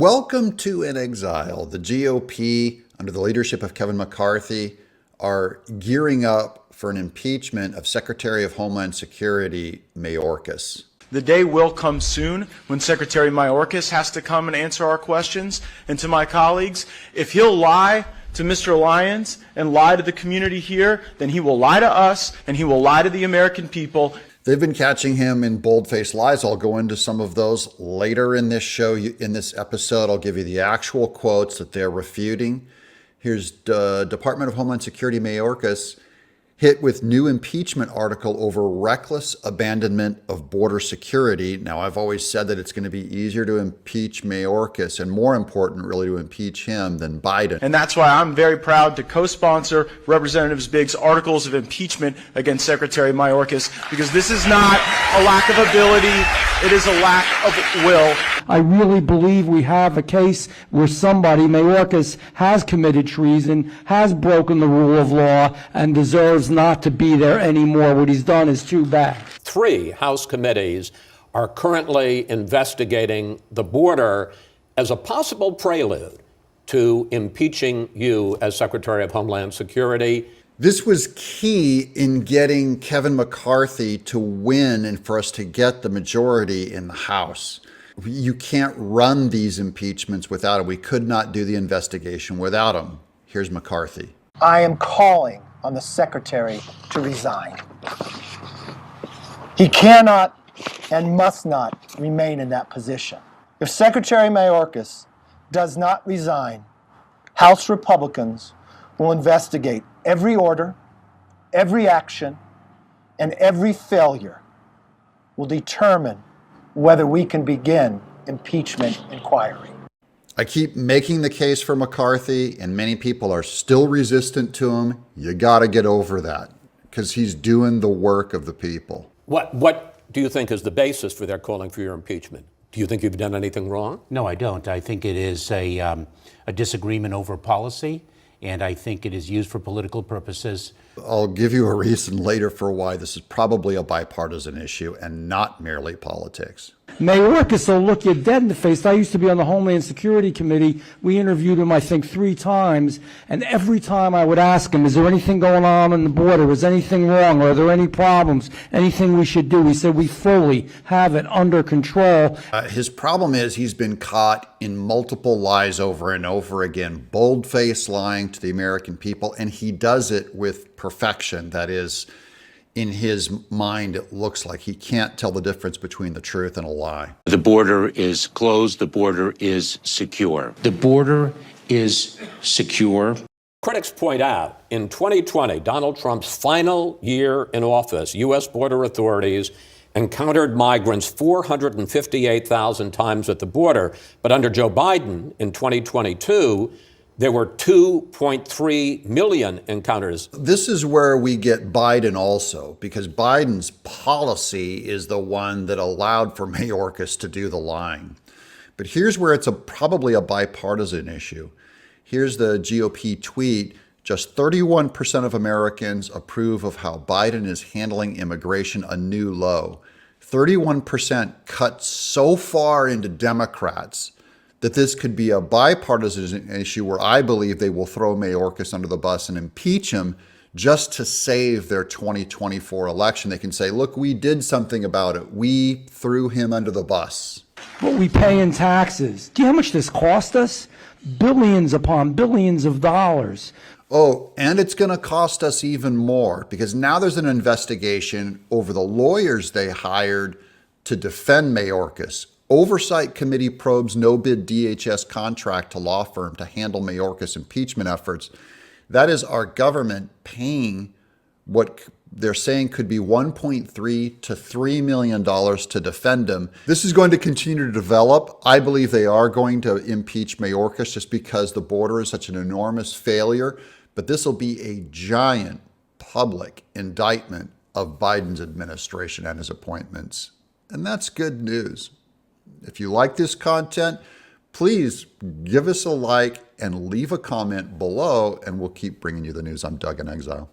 Welcome to In Exile. The GOP, under the leadership of Kevin McCarthy, are gearing up for an impeachment of Secretary of Homeland Security Mayorkas. The day will come soon when Secretary Mayorkas has to come and answer our questions. And to my colleagues, if he'll lie to Mr. Lyons and lie to the community here, then he will lie to us and he will lie to the American people. They've been catching him in bold-faced lies. I'll go into some of those later in this show, in this episode. I'll give you the actual quotes that they're refuting. Here's Department of Homeland Security Mayorkas hit with new impeachment article over reckless abandonment of border security. Now, I've always said that it's going to be easier to impeach Mayorkas and more important, really, to impeach him than Biden. And that's why I'm very proud to co-sponsor Representative Biggs' articles of impeachment against Secretary Mayorkas, because this is not a lack of ability, it is a lack of will. I really believe we have a case where somebody, Mayorkas, has committed treason, has broken the rule of law, and deserves not to be there anymore. What he's done is too bad. 3 House committees are currently investigating the border as a possible prelude to impeaching you as Secretary of Homeland Security. This was key in getting Kevin McCarthy to win and for us to get the majority in the House. You can't run these impeachments without him. We could not do the investigation without him. Here's McCarthy. I am calling on the Secretary to resign. He cannot and must not remain in that position. If Secretary Mayorkas does not resign, House Republicans will investigate every order, every action, and every failure will determine whether we can begin impeachment inquiry. I keep making the case for McCarthy, and many people are still resistant to him. You got to get over that, because he's doing the work of the people. What do you think is the basis for their calling for your impeachment? Do you think you've done anything wrong? No, I don't. I think it is a disagreement over policy, and I think it is used for political purposes. I'll give you a reason later for why this is probably a bipartisan issue and not merely politics. Mayorkas will look you dead in the face. I used to be on the Homeland Security Committee. We interviewed him, I think, 3 times, and every time I would ask him, is there anything going on the border? Is anything wrong? Are there any problems? Anything we should do? He said, we fully have it under control. His problem is he's been caught in multiple lies over and over again, bold-faced lying to the American people, and he does it with perfection. That is, in his mind, it looks like he can't tell the difference between the truth and a lie. The border is closed. The border is secure. The border is secure. Critics point out, in 2020, Donald Trump's final year in office, U.S. border authorities encountered migrants 458,000 times at the border. But under Joe Biden in 2022, there were 2.3 million encounters. This is where we get Biden also, because Biden's policy is the one that allowed for Mayorkas to do the lying. But here's where it's probably a bipartisan issue. Here's the GOP tweet. Just 31% of Americans approve of how Biden is handling immigration, a new low. 31% cut so far into Democrats that this could be a bipartisan issue where I believe they will throw Mayorkas under the bus and impeach him just to save their 2024 election. They can say, look, we did something about it. We threw him under the bus. What we pay in taxes. Do you know how much this cost us? Billions upon billions of dollars. Oh, and it's going to cost us even more, because now there's an investigation over the lawyers they hired to defend Mayorkas. Oversight Committee probes no-bid DHS contract to law firm to handle Mayorkas impeachment efforts. That is our government paying what they're saying could be $1.3 to $3 million to defend him. This is going to continue to develop. I believe they are going to impeach Mayorkas just because the border is such an enormous failure. But this will be a giant public indictment of Biden's administration and his appointments. And that's good news. If you like this content, please give us a like and leave a comment below, and we'll keep bringing you the news. I'm Doug in Exile.